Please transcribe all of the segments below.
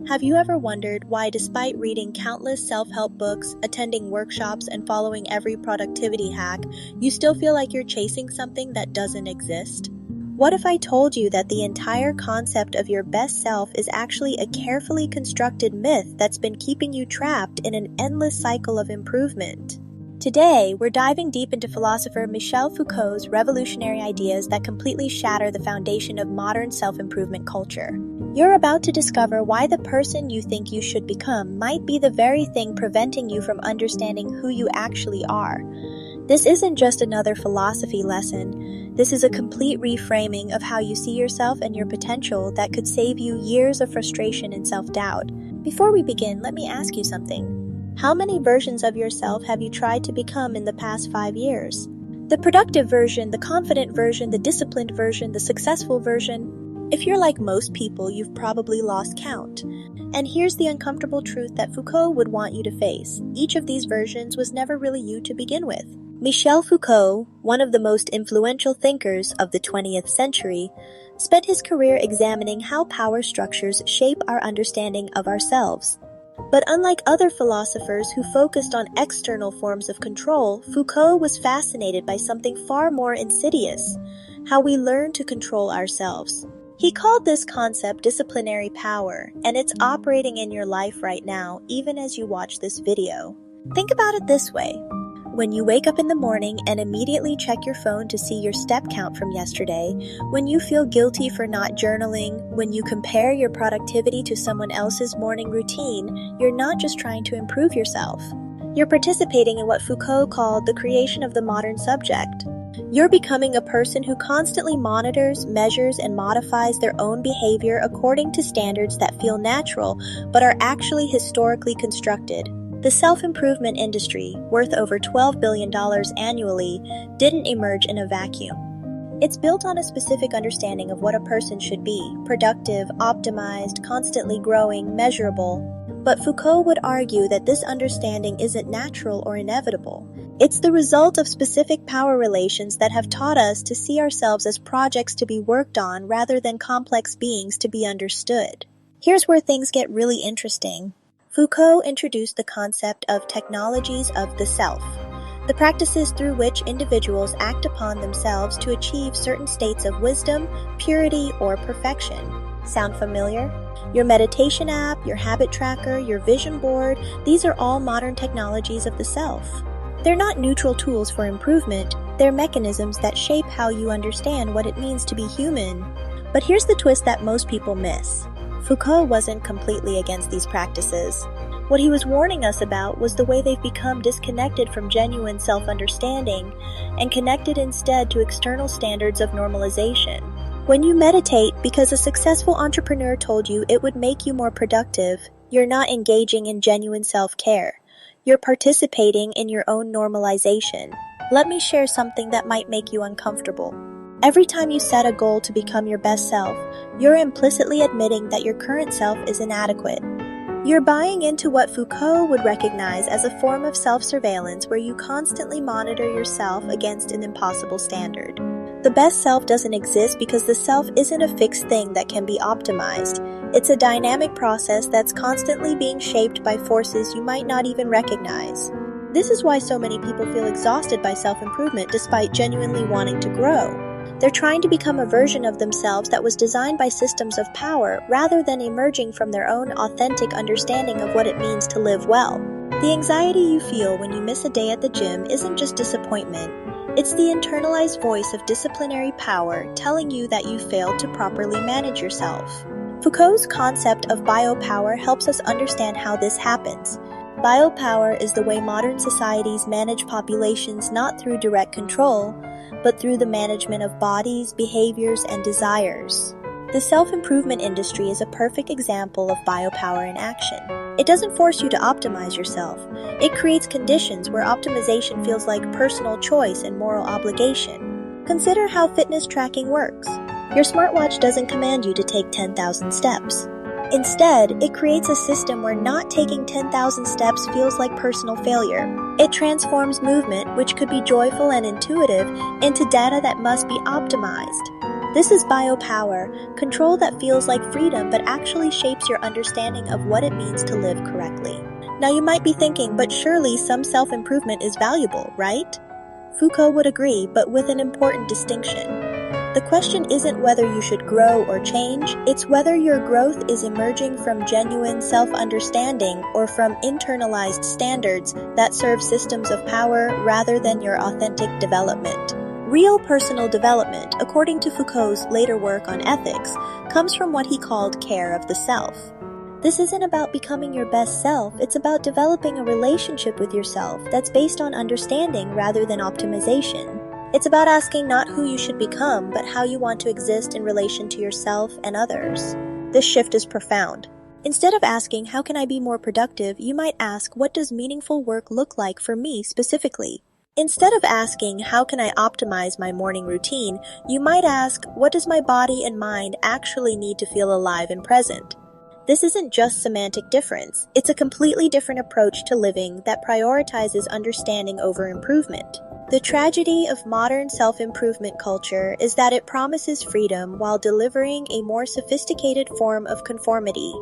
Have you ever wondered why, despite reading countless self-help books, attending workshops, and following every productivity hack, you still feel like you're chasing something that doesn't exist? What if I told you that the entire concept of your best self is actually a carefully constructed myth that's been keeping you trapped in an endless cycle of improvement? Today, we're diving deep into philosopher Michel Foucault's revolutionary ideas that completely shatter the foundation of modern self-improvement culture. You're about to discover why the person you think you should become might be the very thing preventing you from understanding who you actually are. This isn't just another philosophy lesson. This is a complete reframing of how you see yourself and your potential that could save you years of frustration and self-doubt. Before we begin, let me ask you something. How many versions of yourself have you tried to become in the past 5 years? The productive version, the confident version, the disciplined version, the successful version? If you're like most people, you've probably lost count. And here's the uncomfortable truth that Foucault would want you to face. Each of these versions was never really you to begin with. Michel Foucault, one of the most influential thinkers of the 20th century, spent his career examining how power structures shape our understanding of ourselves. But unlike other philosophers who focused on external forms of control, Foucault was fascinated by something far more insidious: how we learn to control ourselves. He called this concept disciplinary power, and it's operating in your life right now, even as you watch this video. Think about it this way. When you wake up in the morning and immediately check your phone to see your step count from yesterday, when you feel guilty for not journaling, when you compare your productivity to someone else's morning routine, you're not just trying to improve yourself. You're participating in what Foucault called the creation of the modern subject. You're becoming a person who constantly monitors, measures, and modifies their own behavior according to standards that feel natural but are actually historically constructed. The self-improvement industry, worth over $12 billion annually, didn't emerge in a vacuum. It's built on a specific understanding of what a person should be: productive, optimized, constantly growing, measurable. But Foucault would argue that this understanding isn't natural or inevitable. It's the result of specific power relations that have taught us to see ourselves as projects to be worked on rather than complex beings to be understood. Here's where things get really interesting. Foucault introduced the concept of technologies of the self, the practices through which individuals act upon themselves to achieve certain states of wisdom, purity, or perfection. Sound familiar? Your meditation app, your habit tracker, your vision board, these are all modern technologies of the self. They're not neutral tools for improvement, they're mechanisms that shape how you understand what it means to be human. But here's the twist that most people miss. Foucault wasn't completely against these practices. What he was warning us about was the way they've become disconnected from genuine self-understanding and connected instead to external standards of normalization. When you meditate because a successful entrepreneur told you it would make you more productive, you're not engaging in genuine self-care. You're participating in your own normalization. Let me share something that might make you uncomfortable. Every time you set a goal to become your best self, you're implicitly admitting that your current self is inadequate. You're buying into what Foucault would recognize as a form of self-surveillance where you constantly monitor yourself against an impossible standard. The best self doesn't exist because the self isn't a fixed thing that can be optimized. It's a dynamic process that's constantly being shaped by forces you might not even recognize. This is why so many people feel exhausted by self-improvement despite genuinely wanting to grow. They're trying to become a version of themselves that was designed by systems of power rather than emerging from their own authentic understanding of what it means to live well. The anxiety you feel when you miss a day at the gym isn't just disappointment. It's the internalized voice of disciplinary power telling you that you failed to properly manage yourself. Foucault's concept of biopower helps us understand how this happens. Biopower is the way modern societies manage populations not through direct control, but through the management of bodies, behaviors, and desires. The self-improvement industry is a perfect example of biopower in action. It doesn't force you to optimize yourself. It creates conditions where optimization feels like personal choice and moral obligation. Consider how fitness tracking works. Your smartwatch doesn't command you to take 10,000 steps. Instead, it creates a system where not taking 10,000 steps feels like personal failure. It transforms movement, which could be joyful and intuitive, into data that must be optimized. This is biopower, control that feels like freedom but actually shapes your understanding of what it means to live correctly. Now you might be thinking, but surely some self-improvement is valuable, right? Foucault would agree, but with an important distinction. The question isn't whether you should grow or change, it's whether your growth is emerging from genuine self-understanding or from internalized standards that serve systems of power rather than your authentic development. Real personal development, according to Foucault's later work on ethics, comes from what he called care of the self. This isn't about becoming your best self, it's about developing a relationship with yourself that's based on understanding rather than optimization. It's about asking not who you should become, but how you want to exist in relation to yourself and others. This shift is profound. Instead of asking, how can I be more productive, you might ask, what does meaningful work look like for me specifically? Instead of asking, how can I optimize my morning routine, you might ask, what does my body and mind actually need to feel alive and present? This isn't just semantic difference, it's a completely different approach to living that prioritizes understanding over improvement. The tragedy of modern self-improvement culture is that it promises freedom while delivering a more sophisticated form of conformity.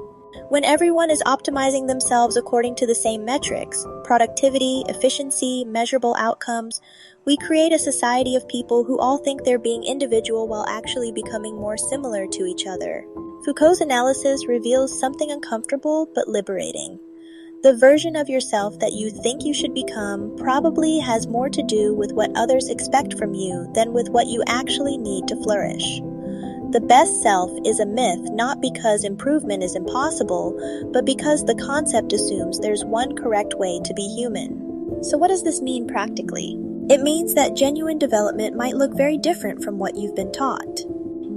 When everyone is optimizing themselves according to the same metrics, productivity, efficiency, measurable outcomes, we create a society of people who all think they're being individual while actually becoming more similar to each other. Foucault's analysis reveals something uncomfortable but liberating. The version of yourself that you think you should become probably has more to do with what others expect from you than with what you actually need to flourish. The best self is a myth not because improvement is impossible, but because the concept assumes there's one correct way to be human. So what does this mean practically? It means that genuine development might look very different from what you've been taught.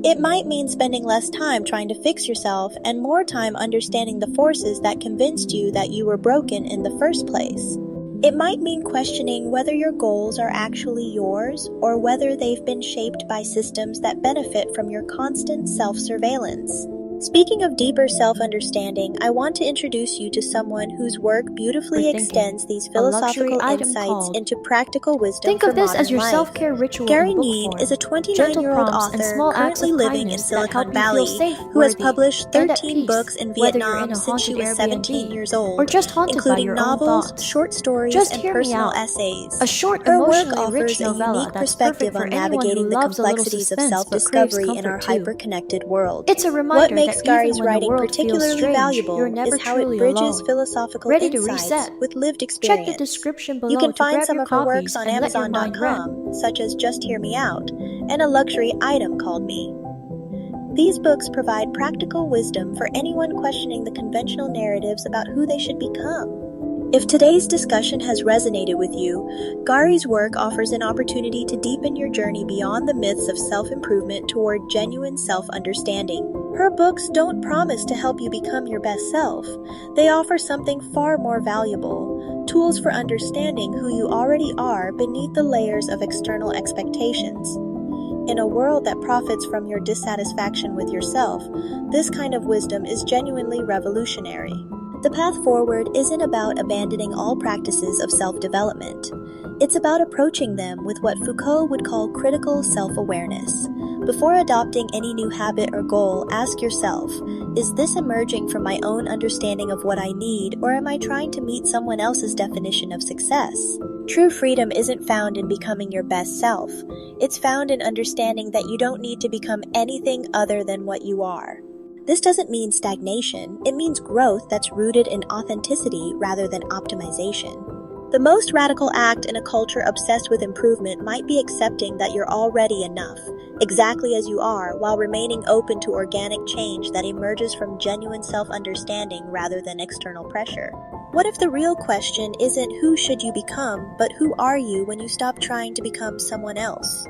It might mean spending less time trying to fix yourself and more time understanding the forces that convinced you that you were broken in the first place. It might mean questioning whether your goals are actually yours or whether they've been shaped by systems that benefit from your constant self-surveillance. Speaking of deeper self-understanding, I want to introduce you to someone whose work beautifully extends these philosophical insights into practical wisdom Think for of this modern as your life. self-care ritual Gary in book Need form. is a Gentle 29-year-old prompts and author small acts currently of living in kindness that help Silicon you feel Valley safe, who has worthy, published and at 13 peace, books in whether you're in Vietnam a since she haunted was 17 Airbnb years old, or just haunted by including your own novels, thoughts. short stories, Just and hear me personal out. essays. A short, Her work emotionally rich offers a novella unique that's perspective perfect for on anyone who navigating the loves a little complexities of suspense but craves self-discovery in our comfort too. hyper-connected world. It's a What reminder makes that even Gary's when the writing world feels particularly strange, you're valuable never is how it truly bridges alone. philosophical Ready to insights reset? with lived Check the experience. description You below can to find grab some your of her works copies on and let your mind read. Amazon.com, such as Just Hear Me Out, and a luxury item called Me. These books provide practical wisdom for anyone questioning the conventional narratives about who they should become. If today's discussion has resonated with you, Gary's work offers an opportunity to deepen your journey beyond the myths of self-improvement toward genuine self-understanding. Her books don't promise to help you become your best self. They offer something far more valuable, tools for understanding who you already are beneath the layers of external expectations. In a world that profits from your dissatisfaction with yourself, this kind of wisdom is genuinely revolutionary. The path forward isn't about abandoning all practices of self-development. It's about approaching them with what Foucault would call critical self-awareness. Before adopting any new habit or goal, ask yourself, is this emerging from my own understanding of what I need, or am I trying to meet someone else's definition of success? True freedom isn't found in becoming your best self. It's found in understanding that you don't need to become anything other than what you are. This doesn't mean stagnation, it means growth that's rooted in authenticity rather than optimization. The most radical act in a culture obsessed with improvement might be accepting that you're already enough, exactly as you are, while remaining open to organic change that emerges from genuine self-understanding rather than external pressure. What if the real question isn't who should you become, but who are you when you stop trying to become someone else?